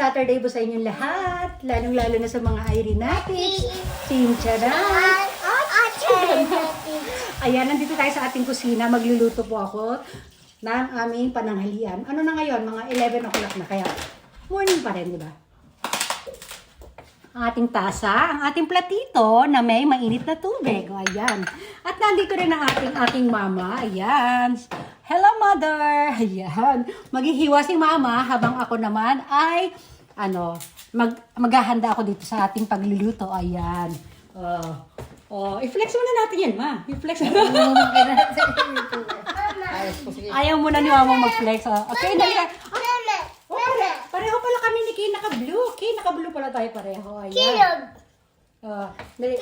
Saturday po sa inyong lahat, lalong-lalo na sa mga Irenatics, Chincharan, at ayan, nandito tayo sa ating kusina. Magluluto po ako ng aming pananghalian. Ano na ngayon? Mga 11 o'clock na, kaya morning pa rin, di ba? Ang ating tasa, ang ating platito na may mainit na tubig. O, ayan. At nandito rin ang aking mama. Ayan. Hello, mother! Ayan. Maghihiwa si mama habang ako naman ay, maghahanda ako dito sa ating pagluluto. Ayan. I-flex muna natin yan, ma. I-flex muna. Ayaw muna ni mama mag-flex. Okay, dali ka. Pareho pala kami ni Kay naka-blue. Kay naka-blue pala tayo pareho. Ayan.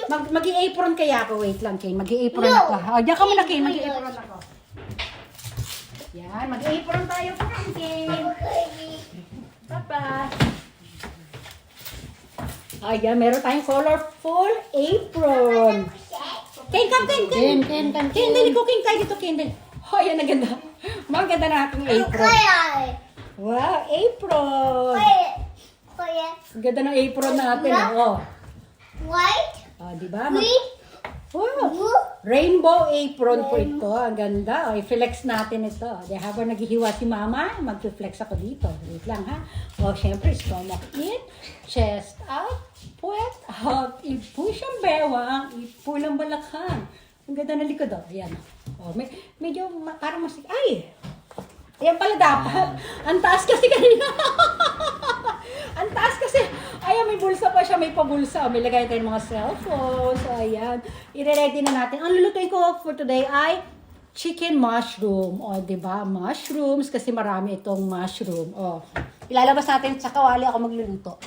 Mag-i-apron kaya ako. Wait lang, Kay. Mag-i-apron ako. Diyan ka muna, Kay. Mag-i-apron ako. Yan, mag-apron tayo po ng game. Papa. Ayan, meron tayong colorful apron. Ken, dali ko, Ken, tayo dito, Ken, dali. Oh, yan, ang ganda. Maganda na ating apron. Wow, apron. Ganda ng apron natin, oh. White? Diba? Green? Wow. Rainbow apron po ito. Ang ganda. O, i-flex natin ito. Di habang naghihiwa si mama, mag-flex ako dito. Wait lang, ha? O, syempre, stomach in, chest out, puwet out, ipush ang bewang, ipull ang balakhan. Ang ganda na likod, o. Ayan. O, medyo parang masik... Ay! Ayan pala dapat. Ang taas kasi kanina. Ang taas kasi. Ayan, may bulsa pa siya. May pabulsa. May lagay tayong mga cellphones. So, ayan. I-ready na natin. Ang lulutuin ko for today ay chicken mushroom. O, diba? Mushrooms. Kasi marami itong mushroom. O, ilalabas natin sa kawali ako magluluto.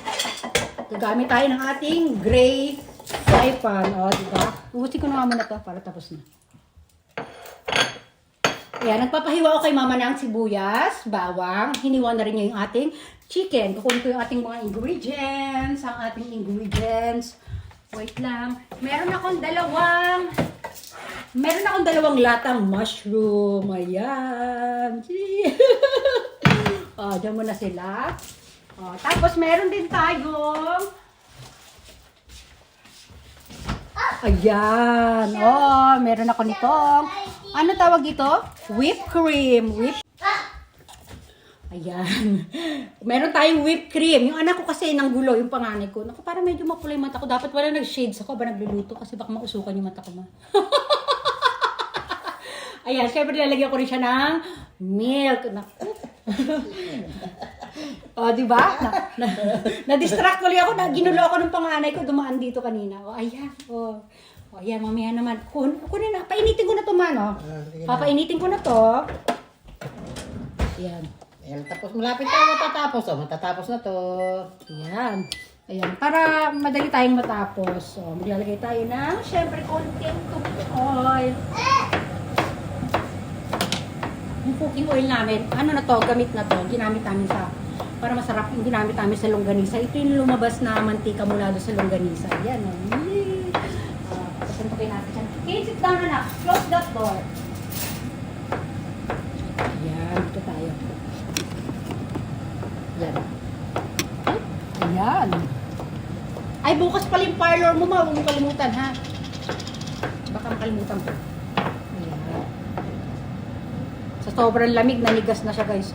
Gagamit tayo ng ating gray fry pan. O, diba? Ubusin ko na nga muna ito para tapos na. Ayan, nagpapahiwa ako kay mama ng sibuyas, bawang. Hiniwa na rin niya yung ating chicken. Kukunin ko yung ating mga ingredients. Ang ating ingredients. Wait lang. Meron akong dalawang latang mushroom. Ayan. Diyan muna sila. Tapos meron din tayong... Ayan. Meron ako nitong... Ano tawag ito? Whipped cream. Ayan. Meron tayong whipped cream. Yung anak ko kasi nanggulo, yung panganay ko. Naku, parang medyo mapula yung mata ko. Dapat wala nag-shades ako ba nagluluto kasi baka mausukan yung mata ko ma. Ayan, syempre lalagyan ko rin siya ng milk. Naku. Diba? Na-distract ko ako. Ginulo ako ng panganay ko. Dumaan dito kanina. Ayan. Ayan, mamaya naman. Kunin na. Painitin ko na ito, man. Papainitin ko na to. Ayan. Ayan, tapos malapit tayo matatapos. Matatapos na to. Ayan. Ayan. Para madali tayong matapos. Maglalagay tayo ng, syempre, konting cooking oil. Yung cooking oil namin, ano na to, gamit na to. Ginamit namin para masarap yung ginamit namin sa longganisa. Ito yung lumabas na mantika mula doon sa longganisa. Ayan. Suntukin natin siya. Okay, sit down na. Close that door. Ayan, dito tayo. Ayan. Ayan. Ay, bukas pala yung parlor mo, ma. Huwag mo kalimutan, ha? Baka makalimutan ko. Ayan. Sa sobrang lamig, nanigas na siya, guys.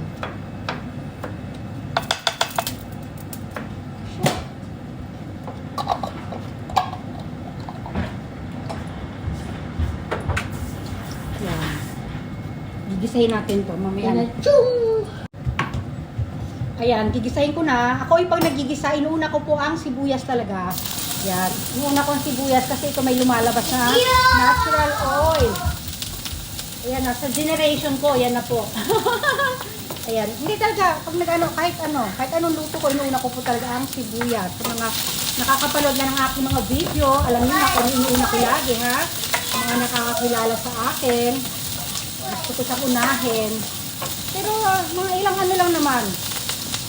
Gigisahin natin to mamaya. Ayan, gigisahin ko na. Ako yung pag nagigisa, inuuna ko po ang sibuyas talaga. Ayan, inuuna ko ang sibuyas kasi ito may lumalabas na natural oil. Ayan na, sa generation ko, ayan na po. Ayan, hindi talaga, pag kahit anong luto ko, inuuna ko po talaga ang sibuyas. Sa mga nakakapanood na ng aking mga video, alam niyo na kung inuuna ko lagi, ha? Mga nakakakilala sa akin. Gusto ko siyang unahin. Pero mga ilang ano lang naman.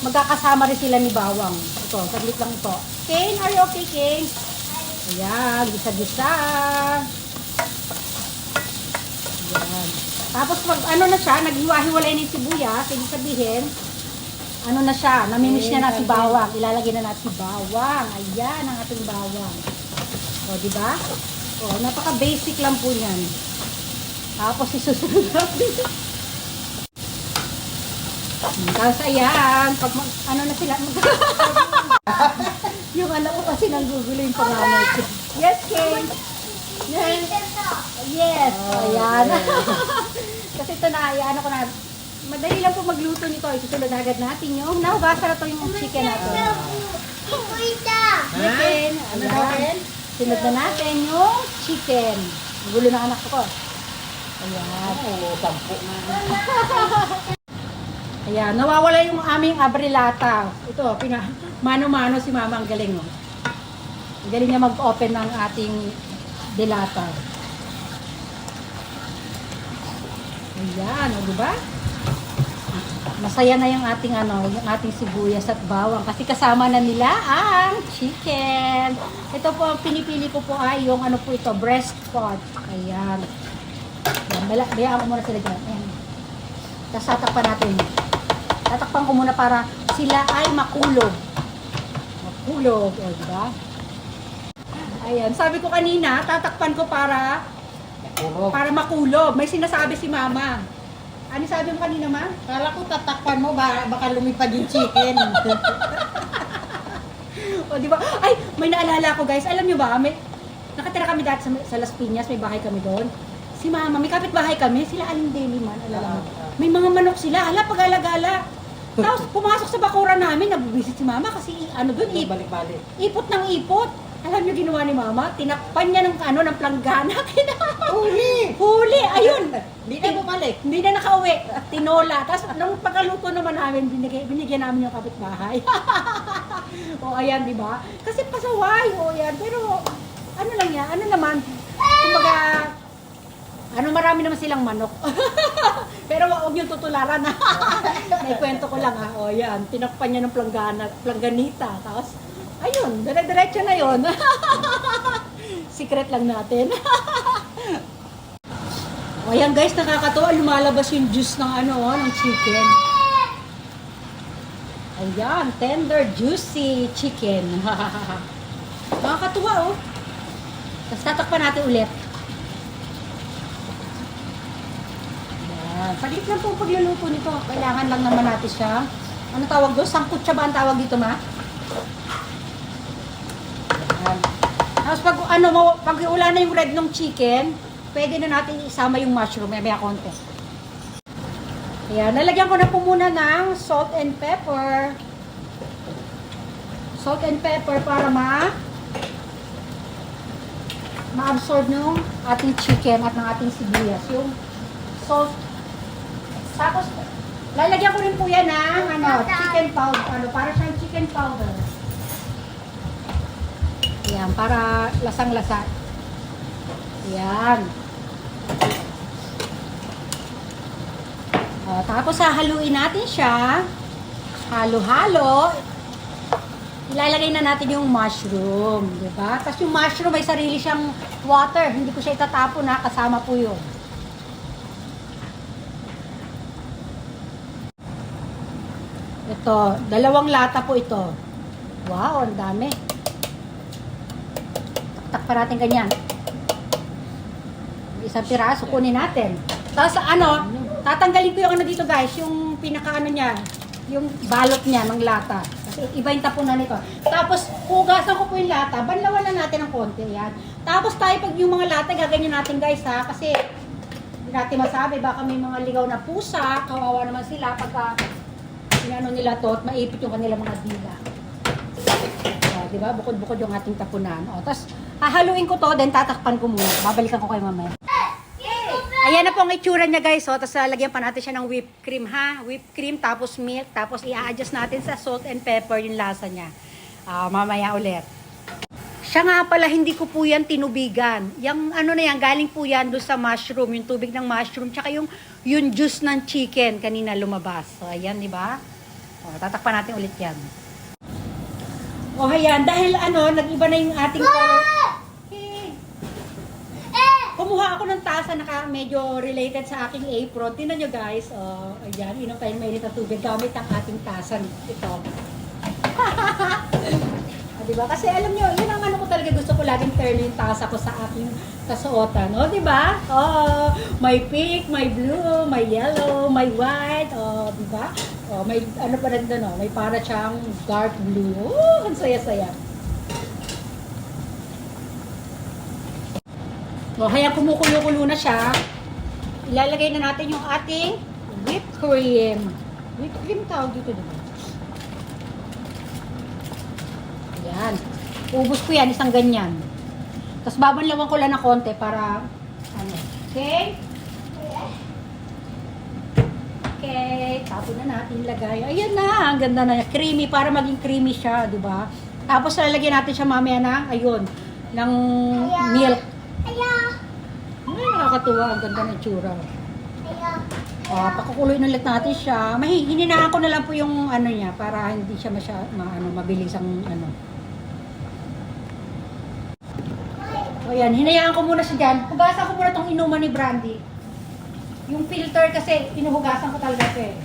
Magkakasama rin sila ni Bawang. Ito, saglit lang ito. Kane, are you okay, Kane? Ayan, gisa-gisa. Ayan. Tapos pag ano na siya, naghiwa-hiwalay ng sibuyas, ibig sabihin, ano na siya, namimiss niya na si bawang. Ilalagay na natin si bawang. Ayan ang ating bawang. O, di ba? O, napaka-basic lang po yan. Tapos isusunod natin. Tapos ayan, pag ano na sila, yung anak ko kasi nanggugulo yung panganay ko. Yes, Kane. Yes. Yes. Ayan. Kasi ito na, ayan ako na. Madali lang po magluto nito. Isusunod na agad natin yung nahubasa na ito yung chicken natin. Chicken. Ano natin? Sunod na natin yung chicken. Gulo na anak ko. Ayan. Oo, 10 na. Ayan, nawawala yung aming abrilata. Ito, mano-mano si Mama, ang galing, oh. Ang galing niya mag-open ng ating dilata. Ayan, o, diba? Masaya na yung ating, yung ating sibuyas at bawang kasi kasama na nila ang chicken. Ito po, ang pinipili ko po ay yung po ito, breast pot. Ayan. Bayaan ko muna sila dyan. Ayan. Tapos tatakpan natin. Tatakpan ko muna para sila ay makulog. Makulog, o diba? Ayan, sabi ko kanina, tatakpan ko para makulog. May sinasabi si Mama. Ano sabi mo kanina, Ma? Kala ko tatakpan mo, baka lumipad yung chicken. O diba? Ay, may naalala ko guys. Alam nyo ba, nakatira kami dati sa Las Piñas, may bahay kami doon. Si Mama, may kapitbahay kami, sila Aling Deli man, alam mo. May mga manok sila, hala, pag-alagala. Tapos pumasok sa bakuran namin, nabubisit si Mama kasi doon, Balik-balik. ipot ng ipot. Alam niyo ginawa ni Mama? Tinakpan niya ng ng planggana. Huli! Ayun! Hindi na bumalik. Hindi na nakauwi. Tinola. Tapos nung pagkaluto naman namin, binigyan namin yung kapitbahay. O ayan, di ba? Kasi pasaway. O yan. Pero ano lang yan? Ano naman? Kumbaga, marami naman silang manok. Pero huwag niyong tutularan. May kwento ko lang ha. O yan, tinakpan niya ng plangganita. Tapos, ayun, dire-diretso na yun. Secret lang natin. O yan guys, nakakatuwa. Lumalabas yung juice ng ng chicken. Ayan, tender, juicy chicken. Nakakatuwa oh. Tapos tatakpan natin ulit. Ayan. Saglit lang po pagluluto nito. Kailangan lang naman natin siya. Ano tawag doon? Sangkut siya ba ang tawag dito, Ma? Ayan. Tapos pag wala na yung red ng chicken, pwede na natin isama yung mushroom. May konti. Ayan. Nalagyan ko na po muna ng salt and pepper. Salt and pepper para ma-absorb ng ating chicken at ng ating sibuyas. Yung salt. Tapos, lalagyan ko rin po yan ng chicken powder. Para siyang chicken powder. Ayan, para lasang-lasa. Ayan. Tapos, hahaluin natin siya. Halo-halo. Ilalagay na natin yung mushroom. Diba? Tapos yung mushroom may sarili siyang water. Hindi ko siya itatapon na. Kasama po yun. Ito, 2 lata po ito. Wow, ang dami. Tak pa natin ganyan. Isang piraso, kunin natin. Tapos tatanggalin ko yung dito guys, yung pinaka niya, yung balot niya ng lata. Kasi iba yung tapunan nito. Tapos, hugasan ko po yung lata, banlawan na natin ng konti. Yan. Tapos tayo pag yung mga lata, gaganyan natin guys ha, kasi hindi natin masabi, baka may mga ligaw na pusa, kawawa naman sila pagka nila to at maipit yung kanilang mga dila. Diba? Bukod-bukod yung ating tapunan. Tapos, hahaluin ko to, then tatakpan ko muna. Babalikan ko kayo mamaya. Ayan na po ang itsura niya guys. Tapos, lagyan pa natin siya ng whipped cream ha. Whipped cream, tapos milk, tapos i-adjust natin sa salt and pepper yung lasa niya. Mamaya ulit. Siya nga pala, hindi ko po yan tinubigan. Yung na yan, galing po yan doon sa mushroom, yung tubig ng mushroom, tsaka yung juice ng chicken kanina lumabas. So, ayan, di ba? Tatakpan natin ulit yan. Ayan, dahil nag-iba na yung ating color. kumuha ako ng tasa na medyo related sa aking apron. Tingnan nyo guys. Oh, ayan, inom tayo ng mainit na tubig gamit ang ating tasa. Ito. Diba? Kasi alam nyo, yun ang ano ko talaga gusto ko laging turn yung tasa ko sa aking kasuotan. O, diba? Oh, may pink, may blue, may yellow, may white. O, diba? O, may ano pa rin doon, may para siyang dark blue. Oh, ang saya-saya. O, kaya kumukulo-kulo na siya. Ilalagay na natin yung ating whipped cream. Whipped cream tawag dito, diba? Yan. Ubus ko yan, isang ganyan. Tapos babanlawan ko lang na konti para, ano, okay? Okay, tapos na natin lagay. Ayan na, ang ganda na. Creamy, para maging creamy siya, di ba? Tapos lalagyan natin siya mamaya na, ayun, ng milk. Ay, nakakatuwa, ang ganda ng tsura. Pakukuloy ulit natin siya. Hininaan ko na lang po yung ano niya, para hindi siya mabilis ang ano. Ayan, hinayaan ko muna siya dyan. Hugasan ko muna itong inuman ni Brandy. Yung filter kasi, inuhugasan ko talaga siya eh.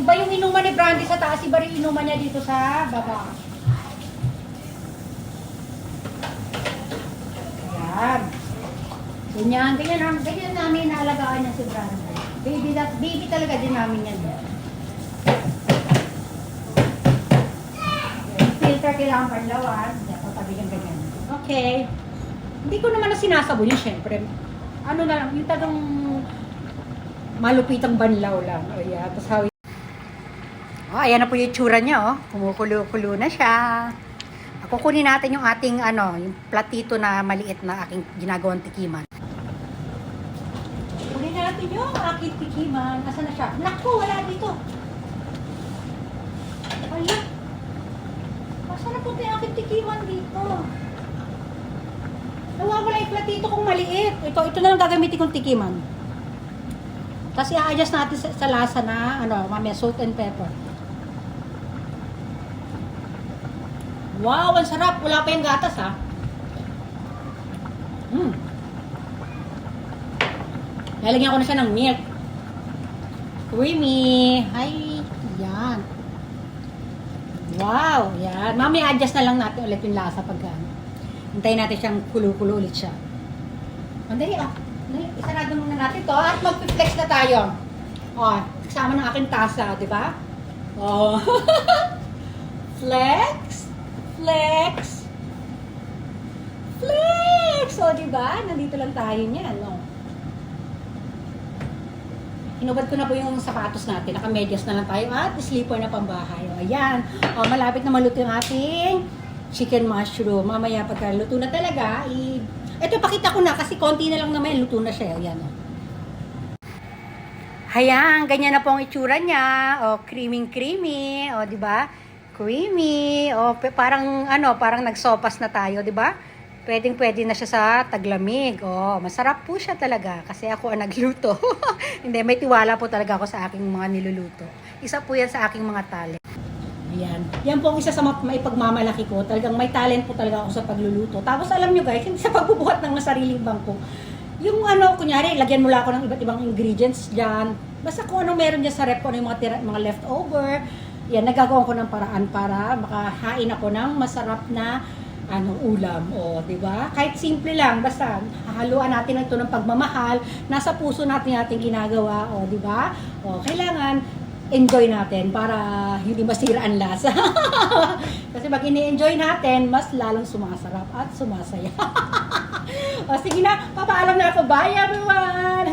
Iba yung inuman ni Brandy sa taas, iba rin inuman niya dito sa baba. Ayan. Ganyan namin naalagaan niya si Brandy. Baby talaga din namin yan. Yung filter kailangan panlawan. Dapat tabi yung ganyan. Okay. Hindi ko naman na sinasabon yun, syempre. Ano na lang, yung tagang malupitang banlaw lang. O yeah, tapos how... ayan na po yung tsura niya, oh. Kumukulo-kulo na siya. Kukunin natin yung ating, yung platito na maliit na aking ginagawang tikiman. Kunin natin yung aking tikiman. Asan na siya? Naku, wala dito. Wala. Asan na po yung aking tikiman dito? Nawawala yung platito kong maliit. Ito na lang gagamitin kong tikiman. Tapos i-adjust natin sa lasa na, mamaya salt and pepper. Wow, ang sarap. Wala pa yung gatas, ha? Lalagyan ko na siya ng milk. Creamy. Ay, yan. Wow, yan. Mamaya adjust na lang natin ulit yung lasa pagka. Hintayin natin siyang kulo-kulo ulit siya. Mandali, isarado muna natin to at mag-flex na tayo. Kasama ng aking tasa, di ba? Flex. Flex. Flex. Di ba? Nandito lang tayo niyan, no? Hinubad ko na po yung sapatos natin. Naka-medyas na lang tayo at sleeper na pambahay. Ayan. Malapit na maluto yung ating chicken mushroom. Mamaya pagka luto na talaga, ito pakita ko na kasi konti na lang naman, luto na siya. Ayan, Ayan, ganyan na po ang itsura niya. Creamy. Di ba? Creamy. Parang nagsopas na tayo, di ba? Pwedeng-pwede na siya sa taglamig. Masarap po siya talaga kasi ako ang nagluto. Hindi, may tiwala po talaga ako sa aking mga niluluto. Isa po yan sa aking mga talent. Ayan. Yan po ang isa sa maipagmamalaki ko. Talagang may talent po talaga ako sa pagluluto. Tapos alam nyo guys, hindi sa pagbubuhat ng sariling bangko. Yung kunyari, lagyan mo lang ako ng iba't ibang ingredients dyan. Basta kung ano meron dyan sa rep, kung ano yung mga leftover. Yan, nagagawa ko ng paraan para makahain ako ng masarap na ulam. Di ba? Kahit simple lang, basta hahaluan natin ito ng pagmamahal. Nasa puso natin ating ginagawa. Di ba? Kailangan enjoy natin para hindi masira ang lasa. Kasi pag ini-enjoy natin, mas lalong sumasarap at sumasaya. Sige na, papaalam na ako. Bye everyone!